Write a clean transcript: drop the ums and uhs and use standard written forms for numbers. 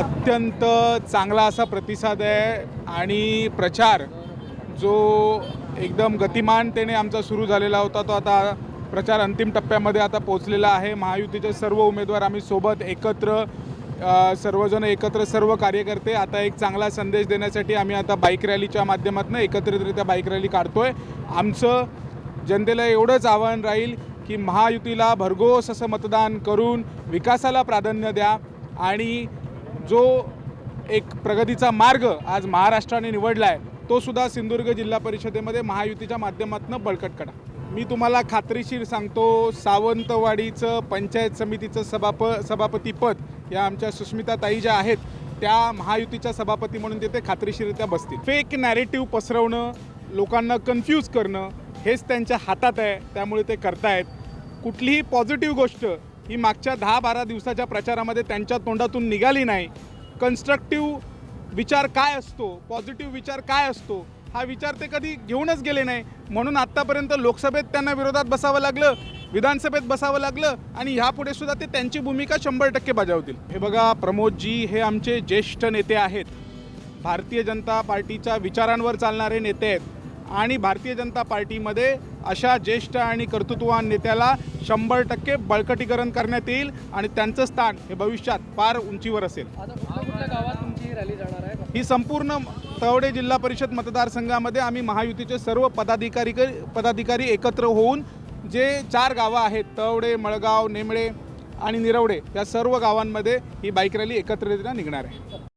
अत्यंत चांगला असा प्रतिसाद आहे आणि प्रचार जो एकदम गतिमानतेने आमचा सुरू झालेला होता तो आता प्रचार अंतिम टप्प्यामध्ये आता पोहोचलेला आहे। महायुतीचे सर्व उमेदवार आम्ही सोबत एकत्र सर्वजण एकत्र सर्व कार्यकर्ते आता एक चांगला संदेश देण्यासाठी आम्ही आता बाईक रॅलीच्या माध्यमातून एकत्रितरित्या बाईक रॅली काढतोय। आमचं जनतेला एवढंच आव्हान राहील की महायुतीला भरघोस असं मतदान करून विकासाला प्राधान्य द्या आणि जो एक प्रगतीचा मार्ग आज महाराष्ट्राने निवडला आहे तो सुद्धा सिंधुदुर्ग जिल्हा परिषदेमध्ये महायुतीच्या माध्यमातून बळकट करा। मी तुम्हाला खात्रीशीर सांगतो, सावंतवाडीचं पंचायत समितीचं सभापतीपद या आमच्या सुस्मिता ताई ज्या आहेत त्या महायुतीच्या सभापती म्हणून तिथे खात्रीशीररित्या बसतील। फेक नॅरेटिव्ह पसरवणं, लोकांना कन्फ्यूज करणं हेच त्यांच्या हातात आहे, त्यामुळे ते करतायत। कुठलीही पॉझिटिव्ह गोष्ट ही मागच्या 10-12 दिवसाच्या प्रचारामध्ये त्यांच्या तोंडातून निघाली नाही। कन्स्ट्रक्टिव्ह विचार काय असतो, पॉझिटिव्ह विचार काय असतो हा विचार ते कधी घेऊनच गेले नाही, म्हणून आत्तापर्यंत लोकसभेत त्यांना विरोधात बसावं लागलं, विधानसभेत बसावं लागलं आणि ह्यापुढे सुद्धा ते त्यांची भूमिका 100% बजावतील। हे बघा, प्रमोदजी हे आमचे ज्येष्ठ नेते आहेत, भारतीय जनता पार्टीच्या विचारांवर चालणारे नेते आहेत आणि भारतीय जनता पार्टीमध्ये अशा ज्येष्ठ आणि कर्तृत्ववान नेत्याला 100% बळकटीकरण करण्यात येईल आणि त्यांचं स्थान हे भविष्यात फार उंचीवर असेल। आता कुठल्या गावात तुमची रॅली जाणार आहे? ही संपूर्ण तवडे जिल्हा परिषद मतदारसंघामध्ये आम्ही महायुतीचे सर्व पदाधिकारी एकत्र होऊन जे 4 गावं आहेत, तवडे, मळगाव, नेमळे आणि निरवडे, या सर्व गावांमध्ये ही बाईक रॅली एकत्रितरित्या निघणार आहे।